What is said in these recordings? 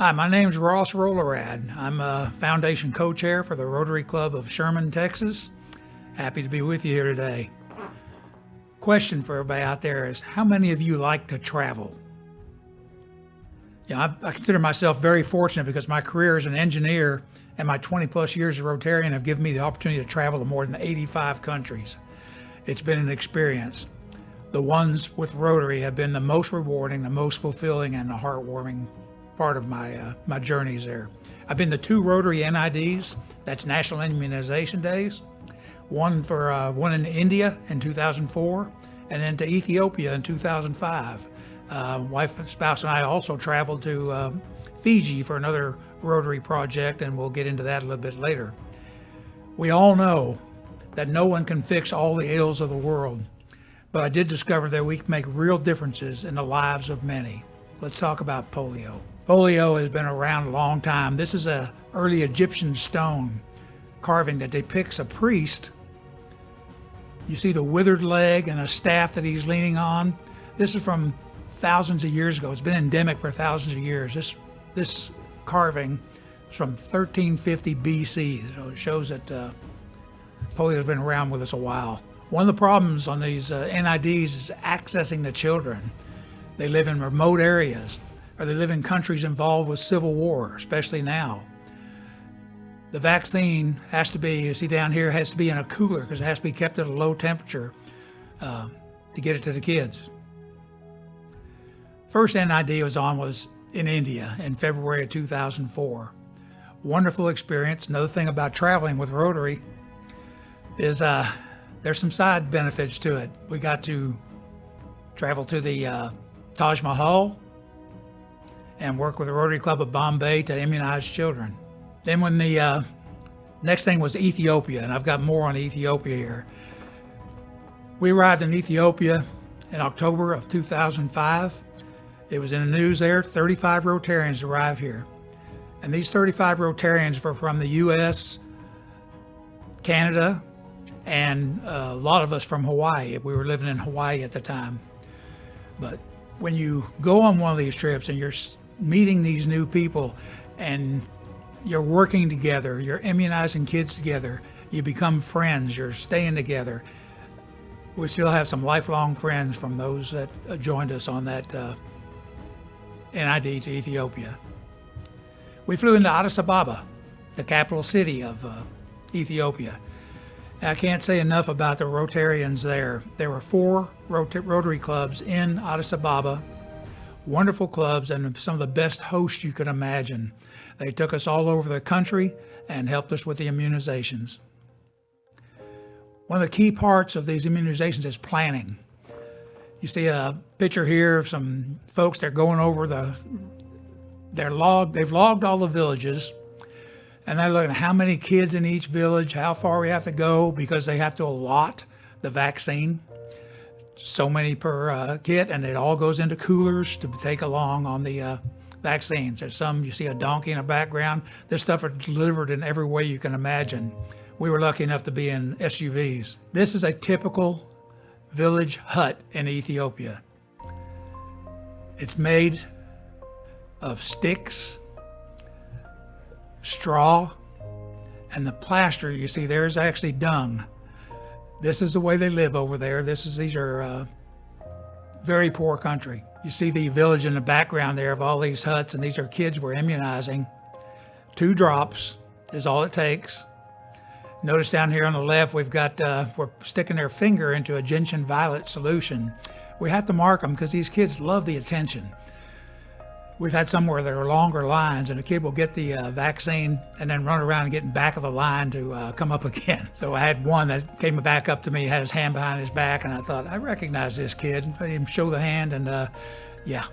Hi, my name's Ross Rollerad. I'm a foundation co-chair for the Rotary Club of Sherman, Texas. Happy to be with you here today. Question for everybody out there is, how many of you like to travel? I consider myself very fortunate because my career as an engineer and my 20 plus years as a Rotarian have given me the opportunity to travel to more than 85 countries. It's been an experience. The ones with Rotary have been the most rewarding, the most fulfilling, and the heartwarming part of my journeys there. I've been to 2 Rotary NIDs, that's National Immunization Days, one in India in 2004, and then to Ethiopia in 2005. Wife and spouse and I also traveled to Fiji for another Rotary project, and we'll get into that a little bit later. We all know that no one can fix all the ills of the world, but I did discover that we can make real differences in the lives of many. Let's talk about polio. Polio has been around a long time. This is an early Egyptian stone carving that depicts a priest. You see the withered leg and a staff that he's leaning on. This is from thousands of years ago. It's been endemic for thousands of years. This carving is from 1350 BC, so it shows that polio has been around with us a while. One of the problems on these NIDs is accessing the children. They live in remote areas, or they live in countries involved with civil war, especially now. The vaccine has to be, you see down here, has to be in a cooler because it has to be kept at a low temperature to get it to the kids. First NID was in India in February of 2004. Wonderful experience. Another thing about traveling with Rotary is there's some side benefits to it. We got to travel to the Taj Mahal and work with the Rotary Club of Bombay to immunize children. Then when the next thing was Ethiopia, and I've got more on Ethiopia here. We arrived in Ethiopia in October of 2005. It was in the news there, 35 Rotarians arrived here. And these 35 Rotarians were from the US, Canada, and a lot of us from Hawaii. We were living in Hawaii at the time. But when you go on one of these trips and you're meeting these new people and you're working together, you're immunizing kids together, you become friends, you're staying together. We still have some lifelong friends from those that joined us on that NID to Ethiopia. We flew into Addis Ababa, the capital city of Ethiopia. I can't say enough about the Rotarians there. There were 4 Rotary clubs in Addis Ababa, wonderful clubs and some of the best hosts you could imagine. They took us all over the country and helped us with the immunizations. One of the key parts of these immunizations is planning. You see a picture here of some folks that are going over they've logged all the villages, and they're looking at how many kids in each village, how far we have to go, because they have to allot the vaccine. So many per kit, and it all goes into coolers to take along on the vaccines. There's some, you see a donkey in the background. This stuff is delivered in every way you can imagine. We were lucky enough to be in SUVs. This is a typical village hut in Ethiopia. It's made of sticks, straw, and the plaster you see there is actually dung. This is the way they live over there. These are very poor country. You see the village in the background there of all these huts, and these are kids we're immunizing. 2 drops is all it takes. Notice down here on the left, we've got, we're sticking their finger into a gentian violet solution. We have to mark them because these kids love the attention. We've had some where there are longer lines, and a kid will get the vaccine and then run around and get in back of the line to come up again. So I had one that came back up to me, had his hand behind his back, and I thought, I recognize this kid. I didn't show the hand, and yeah,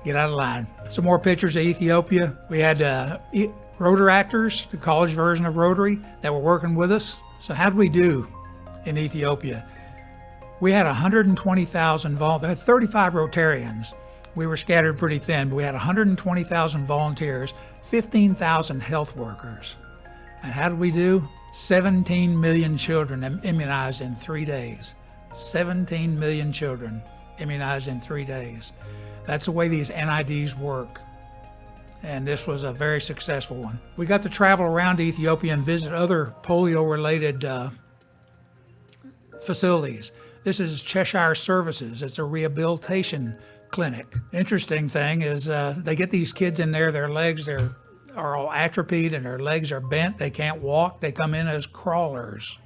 get out of line. Some more pictures of Ethiopia. We had Rotaractors, the college version of Rotary, that were working with us. So how did we do in Ethiopia? We had 120,000 volunteers, 35 Rotarians. We were scattered pretty thin, but we had 120,000 volunteers, 15,000 health workers. And how did we do? 17 million children immunized in 3 days. 17 million children immunized in 3 days. That's the way these NIDs work. and this was a very successful one. We got to travel around Ethiopia and visit other polio-related facilities. This is Cheshire Services. It's a rehabilitation clinic. Interesting thing is they get these kids in there, their legs are all atrophied and their legs are bent. They can't walk. They come in as crawlers.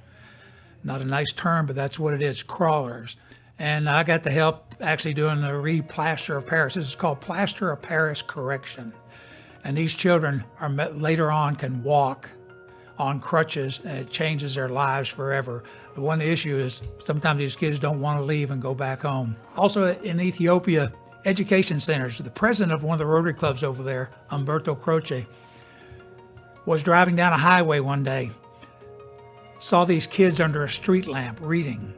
Not a nice term, but that's what it is, crawlers. And I got to help actually doing the re-plaster of Paris. This is called plaster of Paris correction. And these children are later on can walk on crutches, and it changes their lives forever. The one issue is sometimes these kids don't want to leave and go back home. Also in Ethiopia, education centers. The president of one of the Rotary clubs over there, Umberto Croce, was driving down a highway one day, saw these kids under a street lamp reading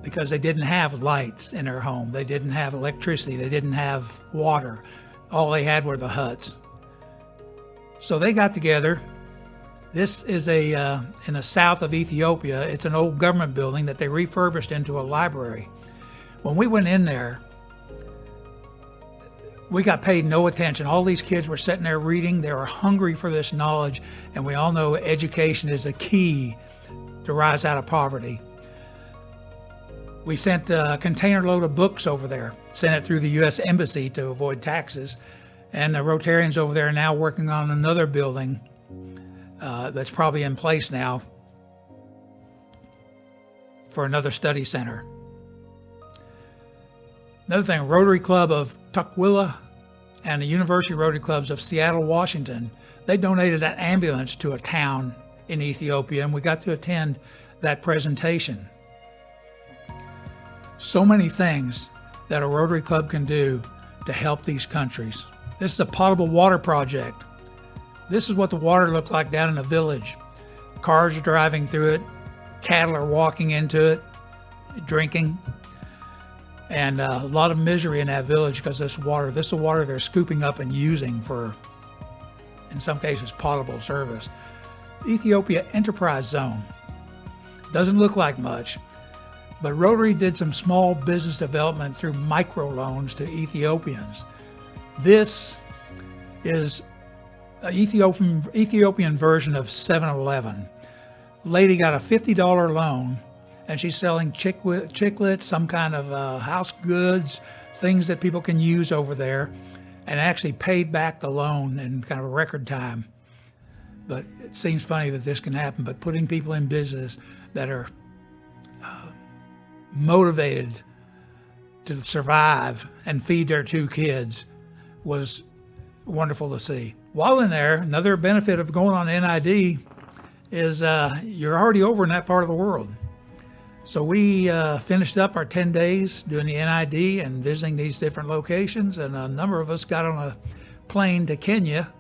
because they didn't have lights in their home. They didn't have electricity. They didn't have water. All they had were the huts. So they got together. This is in the south of Ethiopia. It's an old government building that they refurbished into a library. When we went in there, we got paid no attention. All these kids were sitting there reading. They were hungry for this knowledge, and we all know education is the key to rise out of poverty. We sent a container load of books over there, sent it through the U.S. Embassy to avoid taxes, and the Rotarians over there are now working on another building that's probably in place now for another study center. Another thing, Rotary Club of Tukwila and the University Rotary Clubs of Seattle, Washington, they donated an ambulance to a town in Ethiopia, and we got to attend that presentation. So many things that a Rotary Club can do to help these countries. This is a potable water project. This is what the water looked like down in the village. Cars are driving through it, cattle are walking into it, drinking, and a lot of misery in that village because this is the water they're scooping up and using for, in some cases, potable service. Ethiopia Enterprise Zone. Doesn't look like much, but Rotary did some small business development through microloans to Ethiopians. This is an Ethiopian version of 7-Eleven. Lady got a $50 loan, and she's selling chiclets, some kind of house goods, things that people can use over there, and actually paid back the loan in kind of a record time. But it seems funny that this can happen, but putting people in business that are motivated to survive and feed their 2 kids was wonderful to see. While in there, another benefit of going on NID is you're already over in that part of the world. So we finished up our 10 days doing the NID and visiting these different locations, and a number of us got on a plane to Kenya,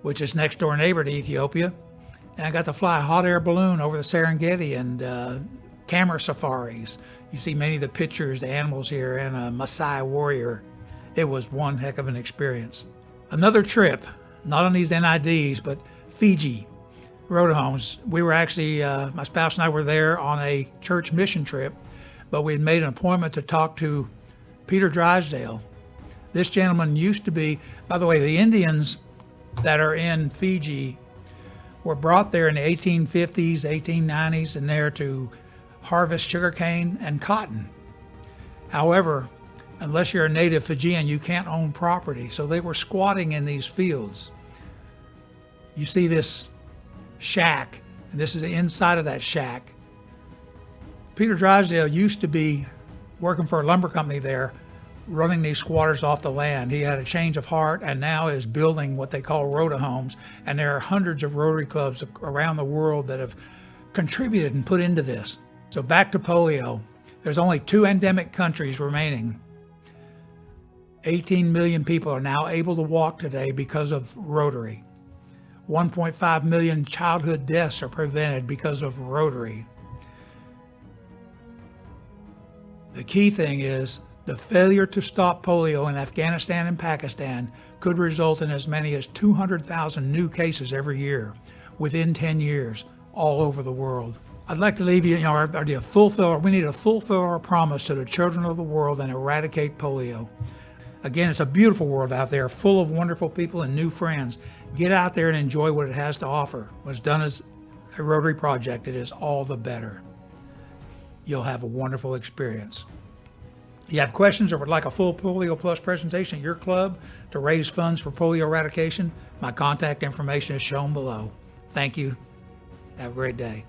which is next door neighbor to Ethiopia, and I got to fly a hot air balloon over the Serengeti and camera safaris. You see many of the pictures, the animals here, and a Maasai warrior. It was one heck of an experience. Another trip, not on these NIDs, but Fiji, Rotary Homes. We were actually, my spouse and I were there on a church mission trip, but we had made an appointment to talk to Peter Drysdale. This gentleman used to be, by the way, the Indians that are in Fiji were brought there in the 1850s, 1890s, and there to harvest sugarcane and cotton. However, unless you're a native Fijian, you can't own property. So they were squatting in these fields. You see this shack, and this is the inside of that shack. Peter Drysdale used to be working for a lumber company there, running these squatters off the land. He had a change of heart and now is building what they call Rotary Homes. And there are hundreds of Rotary clubs around the world that have contributed and put into this. So back to polio. There's only 2 endemic countries remaining. 18 million people are now able to walk today because of Rotary. 1.5 million childhood deaths are prevented because of Rotary. The key thing is the failure to stop polio in Afghanistan and Pakistan could result in as many as 200,000 new cases every year within 10 years all over the world. I'd like to leave you, we need to fulfill our promise to the children of the world and eradicate polio. Again, it's a beautiful world out there, full of wonderful people and new friends. Get out there and enjoy what it has to offer. What's done as a Rotary project, it is all the better. You'll have a wonderful experience. You have questions or would like a full Polio Plus presentation at your club to raise funds for polio eradication? My contact information is shown below. Thank you. Have a great day.